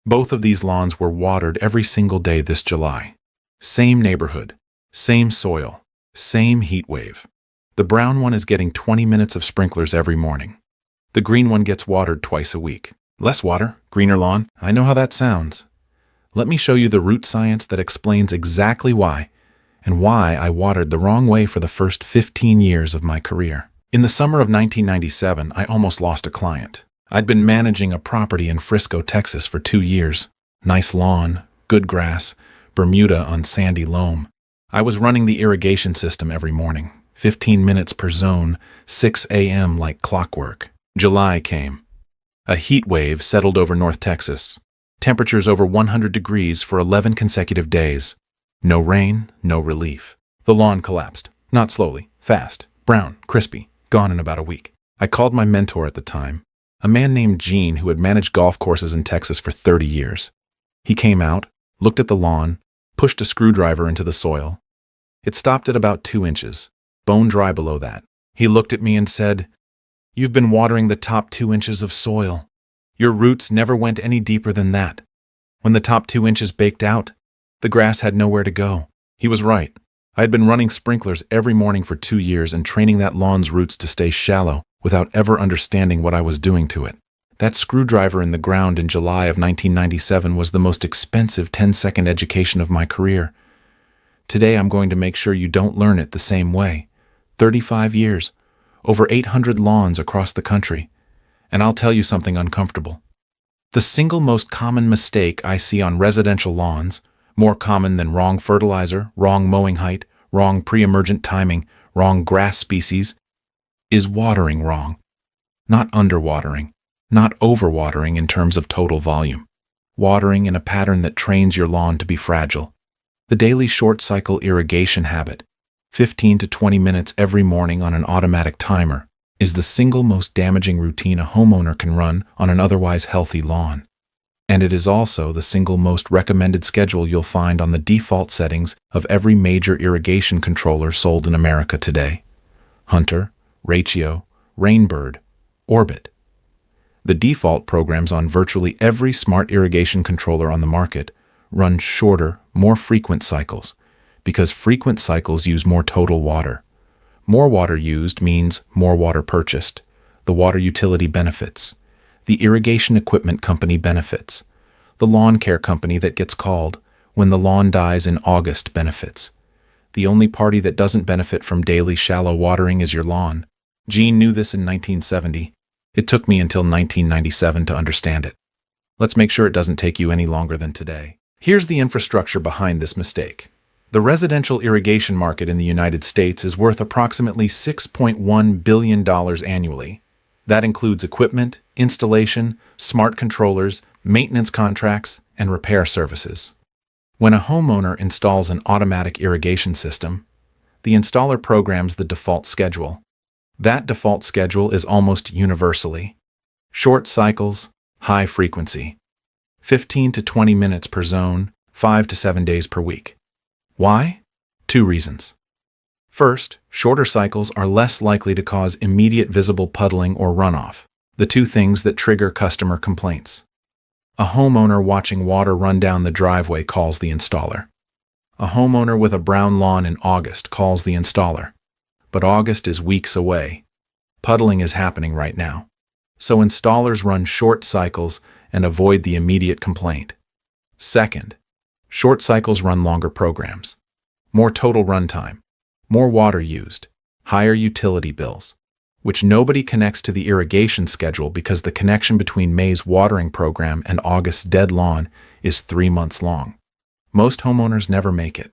Both of these lawns were watered every single day this July. Same neighborhood, same soil, same heat wave. The brown one is getting 20 minutes of sprinklers every morning. The green one gets watered twice a week. Less water, greener lawn. I know how that sounds. Let me show you the root science that explains exactly why, and why I watered the wrong way for the first 15 years of my career. In the summer of 1997, I almost lost a client. I'd been managing a property in Frisco, Texas for 2 years. Nice lawn, good grass, Bermuda on sandy loam. I was running the irrigation system every morning, 15 minutes per zone, 6 a.m. like clockwork. July came. A heat wave settled over North Texas. Temperatures over 100 degrees for 11 consecutive days. No rain, no relief. The lawn collapsed. Not slowly, fast, brown, crispy, gone in about a week. I called my mentor at the time, a man named Gene who had managed golf courses in Texas for 30 years. He came out, looked at the lawn, pushed a screwdriver into the soil. It stopped at about 2 inches, bone dry below that. He looked at me and said, "You've been watering the top 2 inches of soil. Your roots never went any deeper than that. When the top 2 inches baked out, the grass had nowhere to go." He was right. I had been running sprinklers every morning for 2 years and training that lawn's roots to stay shallow without ever understanding what I was doing to it. That screwdriver in the ground in July of 1997 was the most expensive 10-second education of my career. Today I'm going to make sure you don't learn it the same way. 35 years, over 800 lawns across the country. And I'll tell you something uncomfortable. The single most common mistake I see on residential lawns, more common than wrong fertilizer, wrong mowing height, wrong pre-emergent timing, wrong grass species, is watering wrong. Not underwatering, not overwatering in terms of total volume. Watering in a pattern that trains your lawn to be fragile. The daily short-cycle irrigation habit, 15 to 20 minutes every morning on an automatic timer, is the single most damaging routine a homeowner can run on an otherwise healthy lawn. And it is also the single most recommended schedule you'll find on the default settings of every major irrigation controller sold in America today. Hunter, Ratio, Rainbird, Orbit. The default programs on virtually every smart irrigation controller on the market run shorter, more frequent cycles, because frequent cycles use more total water. More water used means more water purchased. The water utility benefits. The irrigation equipment company benefits. The lawn care company that gets called when the lawn dies in August benefits. The only party that doesn't benefit from daily shallow watering is your lawn. Gene knew this in 1970. It took me until 1997 to understand it. Let's make sure it doesn't take you any longer than today. Here's the infrastructure behind this mistake. The residential irrigation market in the United States is worth approximately $6.1 billion annually. That includes equipment, installation, smart controllers, maintenance contracts, and repair services. When a homeowner installs an automatic irrigation system, the installer programs the default schedule. That default schedule is almost universally short cycles, high frequency, 15 to 20 minutes per zone, 5 to 7 days per week. Why? 2 reasons. First, shorter cycles are less likely to cause immediate visible puddling or runoff, the 2 things that trigger customer complaints. A homeowner watching water run down the driveway calls the installer. A homeowner with a brown lawn in August calls the installer. But August is weeks away. Puddling is happening right now. So installers run short cycles and avoid the immediate complaint. Second, short cycles run longer programs. More total runtime, more water used, higher utility bills, which nobody connects to the irrigation schedule because the connection between May's watering program and August's dead lawn is 3 months long. Most homeowners never make it.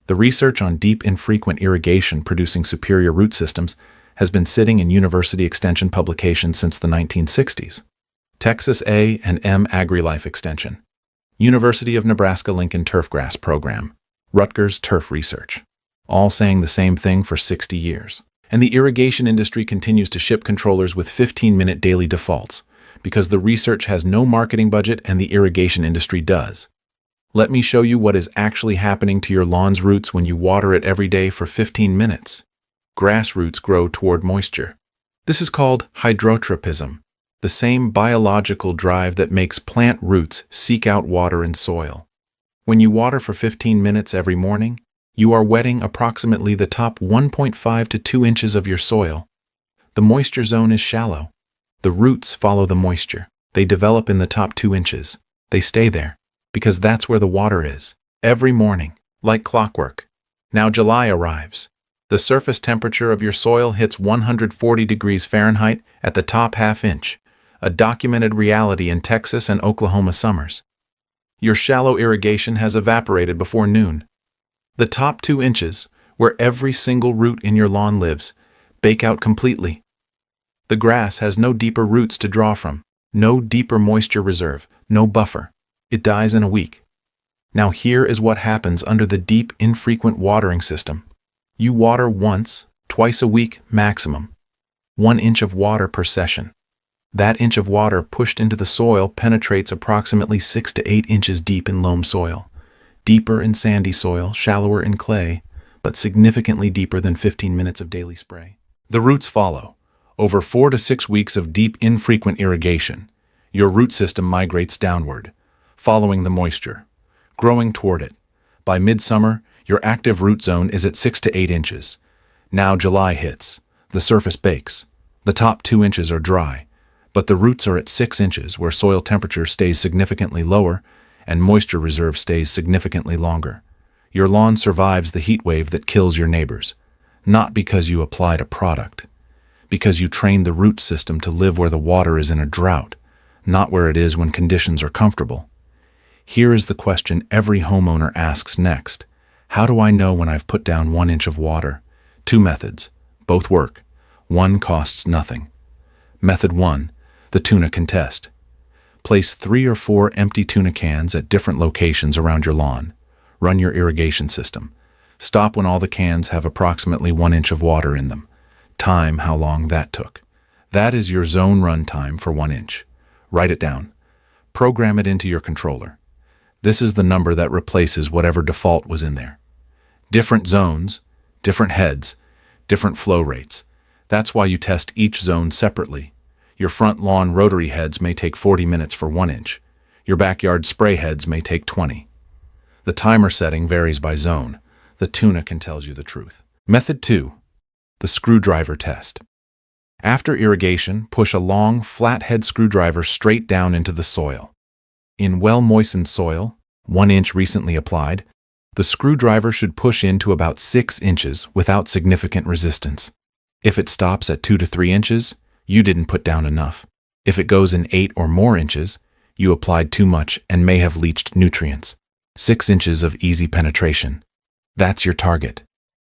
The research on deep infrequent irrigation producing superior root systems has been sitting in university extension publications since the 1960s. Texas A&M AgriLife Extension, University of Nebraska-Lincoln Turfgrass Program, Rutgers Turf Research, all saying the same thing for 60 years. And the irrigation industry continues to ship controllers with 15-minute daily defaults because the research has no marketing budget and the irrigation industry does. Let me show you what is actually happening to your lawn's roots when you water it every day for 15 minutes. Grass roots grow toward moisture. This is called hydrotropism. the same biological drive that makes plant roots seek out water and soil. When you water for 15 minutes every morning, you are wetting approximately the top 1.5 to 2 inches of your soil. The moisture zone is shallow. The roots follow the moisture. They develop in the top 2 inches. They stay there, because that's where the water is, every morning, like clockwork. Now July arrives. The surface temperature of your soil hits 140 degrees Fahrenheit at the top half inch, a documented reality in Texas and Oklahoma summers. Your shallow irrigation has evaporated before noon. The top 2 inches, where every single root in your lawn lives, bake out completely. The grass has no deeper roots to draw from, no deeper moisture reserve, no buffer. It dies in a week. Now here is what happens under the deep, infrequent watering system. You water once, twice a week maximum. 1 inch of water per session. That inch of water pushed into the soil penetrates approximately 6 to 8 inches deep in loam soil, deeper in sandy soil, shallower in clay, but significantly deeper than 15 minutes of daily spray. The roots follow. Over 4 to 6 weeks of deep, infrequent irrigation, your root system migrates downward, following the moisture, growing toward it. By midsummer, your active root zone is at 6 to 8 inches. Now July hits. The surface bakes. The top 2 inches are dry, but the roots are at 6 inches, where soil temperature stays significantly lower and moisture reserve stays significantly longer. Your lawn survives the heat wave that kills your neighbors, not because you applied a product, because you trained the root system to live where the water is in a drought, not where it is when conditions are comfortable. Here is the question every homeowner asks next. How do I know when I've put down 1 inch of water? 2 methods. Both work. One costs nothing. Method 1. The tuna can test. Place 3 or 4 empty tuna cans at different locations around your lawn. Run your irrigation system. Stop when all the cans have approximately 1 inch of water in them. Time how long that took. That is your zone run time for 1 inch. Write it down. Program it into your controller. This is the number that replaces whatever default was in there. Different zones, different heads, different flow rates. That's why you test each zone separately. Your front lawn rotary heads may take 40 minutes for 1 inch. Your backyard spray heads may take 20. The timer setting varies by zone. The tuna can tell you the truth. Method 2. The screwdriver test. After irrigation, push a long, flat-head screwdriver straight down into the soil. In well-moistened soil, 1 inch recently applied, the screwdriver should push into about 6 inches without significant resistance. If it stops at 2 to 3 inches, you didn't put down enough. If it goes in 8 or more inches, you applied too much and may have leached nutrients. 6 inches of easy penetration. That's your target.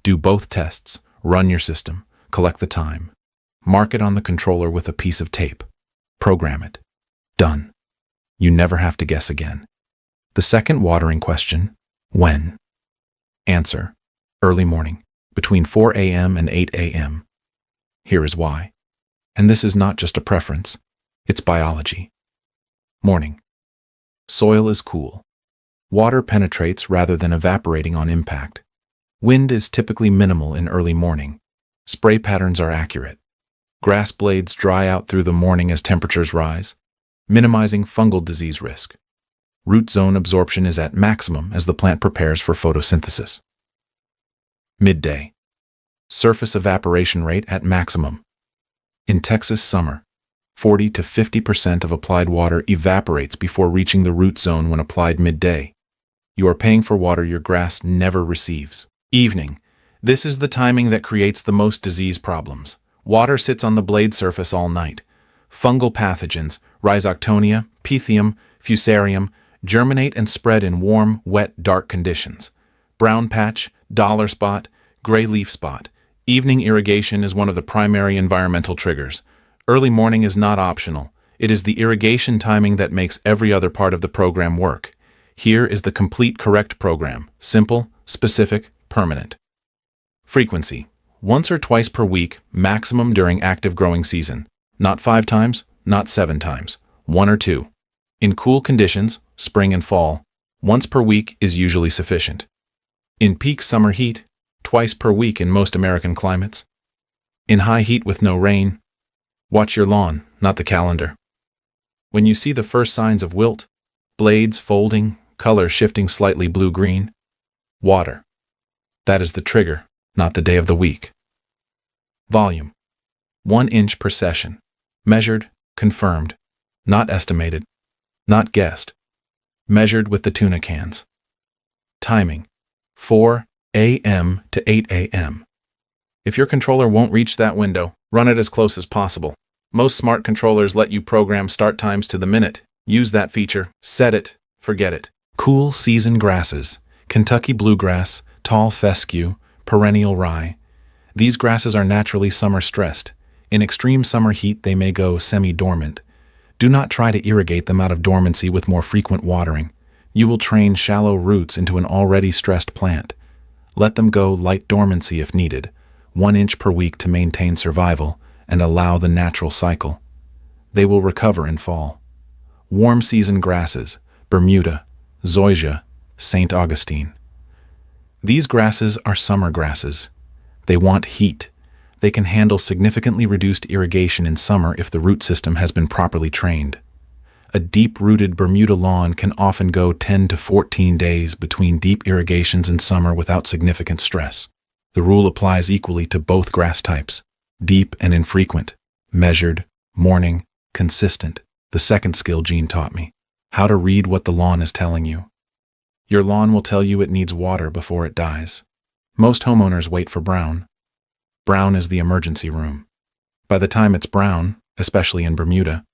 Do both tests, run your system, collect the time. Mark it on the controller with a piece of tape. Program it. Done. You never have to guess again. The second watering question, when? Answer, early morning, between 4 a.m. and 8 a.m. Here is why. And this is not just a preference, it's biology. Morning. Soil is cool. Water penetrates rather than evaporating on impact. Wind is typically minimal in early morning. Spray patterns are accurate. Grass blades dry out through the morning as temperatures rise, minimizing fungal disease risk. Root zone absorption is at maximum as the plant prepares for photosynthesis. Midday. Surface evaporation rate at maximum. In Texas summer, 40 to 50% of applied water evaporates before reaching the root zone when applied midday. You are paying for water your grass never receives. Evening. This is the timing that creates the most disease problems. Water sits on the blade surface all night. Fungal pathogens, Rhizoctonia, Pythium, Fusarium, germinate and spread in warm, wet, dark conditions. Brown patch, dollar spot, gray leaf spot. Evening irrigation is one of the primary environmental triggers. Early morning is not optional. It is the irrigation timing that makes every other part of the program work. Here is the complete correct program. Simple, specific, permanent. Frequency. Once or twice per week, maximum during active growing season. Not 5 times, not 7 times. 1 or 2. In cool conditions, spring and fall, once per week is usually sufficient. In peak summer heat, twice per week in most American climates. In high heat with no rain, watch your lawn, not the calendar. When you see the first signs of wilt, blades folding, color shifting slightly blue-green, water. That is the trigger, not the day of the week. Volume. 1 inch per session. Measured, confirmed, not estimated, not guessed. Measured with the tuna cans. Timing. 4 a.m. to 8 a.m. If your controller won't reach that window, run it as close as possible. Most smart controllers let you program start times to the minute. Use that feature, set it, forget it. Cool season grasses. Kentucky bluegrass, tall fescue, perennial rye. These grasses are naturally summer-stressed. In extreme summer heat, they may go semi-dormant. Do not try to irrigate them out of dormancy with more frequent watering. You will train shallow roots into an already stressed plant. Let them go light dormancy if needed, 1 inch per week to maintain survival and allow the natural cycle. They will recover in fall. Warm season grasses, Bermuda, zoysia, St. Augustine. These grasses are summer grasses. They want heat. They can handle significantly reduced irrigation in summer if the root system has been properly trained. A deep-rooted Bermuda lawn can often go 10 to 14 days between deep irrigations in summer without significant stress. The rule applies equally to both grass types, deep and infrequent, measured, morning, consistent. The second skill Gene taught me, how to read what the lawn is telling you. Your lawn will tell you it needs water before it dies. Most homeowners wait for brown. Brown is the emergency room. By the time it's brown, especially in Bermuda,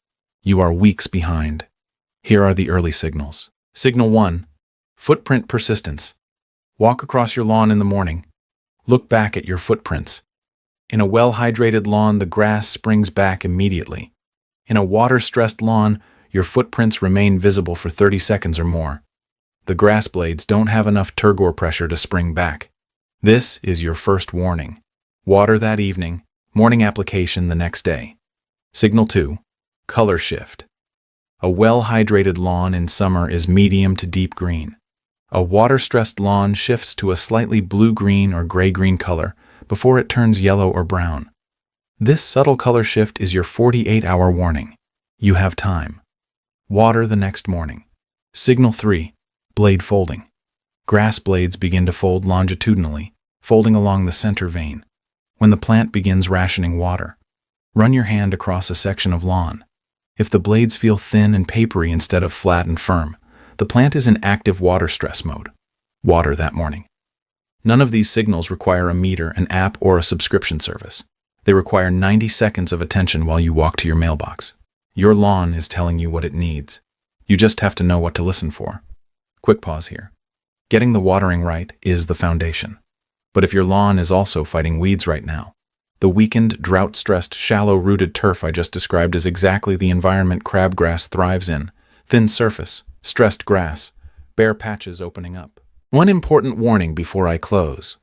you are weeks behind. Here are the early signals. Signal 1, footprint persistence. Walk across your lawn in the morning. Look back at your footprints. In a well-hydrated lawn, the grass springs back immediately. In a water-stressed lawn, your footprints remain visible for 30 seconds or more. The grass blades don't have enough turgor pressure to spring back. This is your first warning. Water that evening, morning application the next day. Signal 2, color shift. A well-hydrated lawn in summer is medium to deep green. A water-stressed lawn shifts to a slightly blue-green or gray-green color before it turns yellow or brown. This subtle color shift is your 48-hour warning. You have time. Water the next morning. Signal 3, blade folding. Grass blades begin to fold longitudinally, folding along the center vein. When the plant begins rationing water, run your hand across a section of lawn. If the blades feel thin and papery instead of flat and firm, the plant is in active water stress mode. Water that morning. None of these signals require a meter, an app, or a subscription service. They require 90 seconds of attention while you walk to your mailbox. Your lawn is telling you what it needs. You just have to know what to listen for. Quick pause here. Getting the watering right is the foundation. But if your lawn is also fighting weeds right now, the weakened, drought-stressed, shallow-rooted turf I just described is exactly the environment crabgrass thrives in. Thin surface, stressed grass, bare patches opening up. One important warning before I close.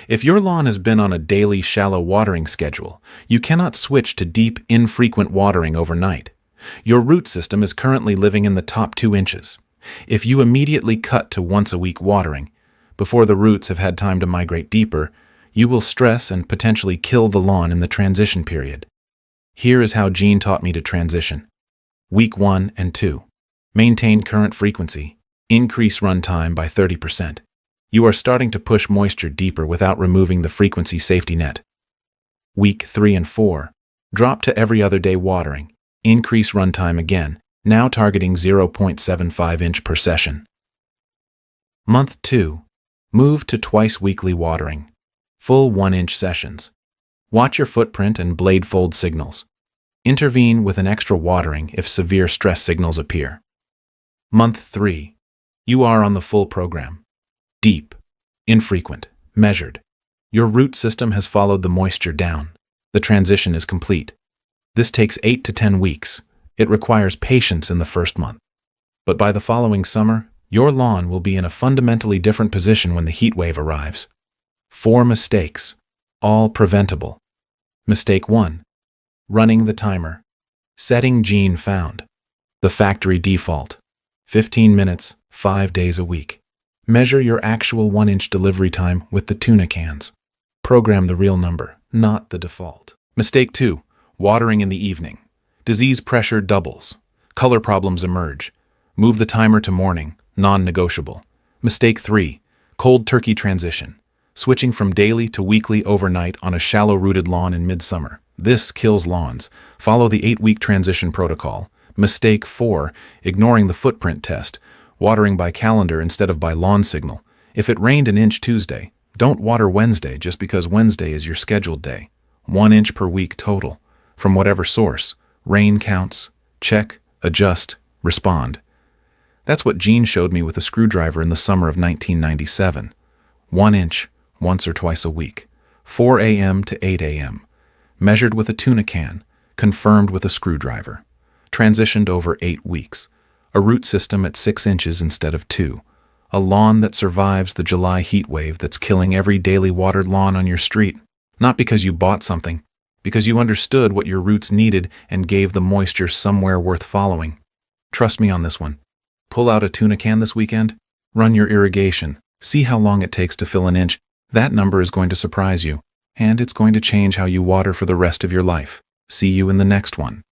If your lawn has been on a daily shallow watering schedule, you cannot switch to deep, infrequent watering overnight. Your root system is currently living in the top 2 inches. If you immediately cut to once-a-week watering, before the roots have had time to migrate deeper, you will stress and potentially kill the lawn in the transition period. Here is how Gene taught me to transition. Week 1 and 2. Maintain current frequency. Increase runtime by 30%. You are starting to push moisture deeper without removing the frequency safety net. Week 3 and 4. Drop to every other day watering. Increase runtime again, now targeting 0.75 inch per session. Month 2. Move to twice weekly watering. Full 1 inch sessions. Watch your footprint and blade fold signals. Intervene with an extra watering if severe stress signals appear. Month 3. You are on the full program. Deep, infrequent, measured. Your root system has followed the moisture down. The transition is complete. This takes 8 to 10 weeks. It requires patience in the first month. But by the following summer, your lawn will be in a fundamentally different position when the heat wave arrives. 4 mistakes, all preventable. Mistake 1. Running the timer. Setting Gene found. The factory default. 15 minutes, 5 days a week. Measure your actual 1 inch delivery time with the tuna cans. Program the real number, not the default. Mistake 2. Watering in the evening. Disease pressure doubles. Color problems emerge. Move the timer to morning, non-negotiable. Mistake 3. Cold turkey transition. Switching from daily to weekly overnight on a shallow-rooted lawn in midsummer. This kills lawns. Follow the 8-week transition protocol. Mistake 4. Ignoring the footprint test. Watering by calendar instead of by lawn signal. If it rained an inch Tuesday, don't water Wednesday just because Wednesday is your scheduled day. 1 inch per week total. From whatever source. Rain counts. Check, adjust, respond. That's what Gene showed me with a screwdriver in the summer of 1997. 1 inch, once or twice a week. 4 a.m. to 8 a.m. Measured with a tuna can. Confirmed with a screwdriver. Transitioned over 8 weeks. A root system at 6 inches instead of 2. A lawn that survives the July heat wave that's killing every daily watered lawn on your street. Not because you bought something, because you understood what your roots needed and gave the moisture somewhere worth following. Trust me on this one. Pull out a tuna can this weekend. Run your irrigation. See how long it takes to fill an inch. That number is going to surprise you, and it's going to change how you water for the rest of your life. See you in the next one.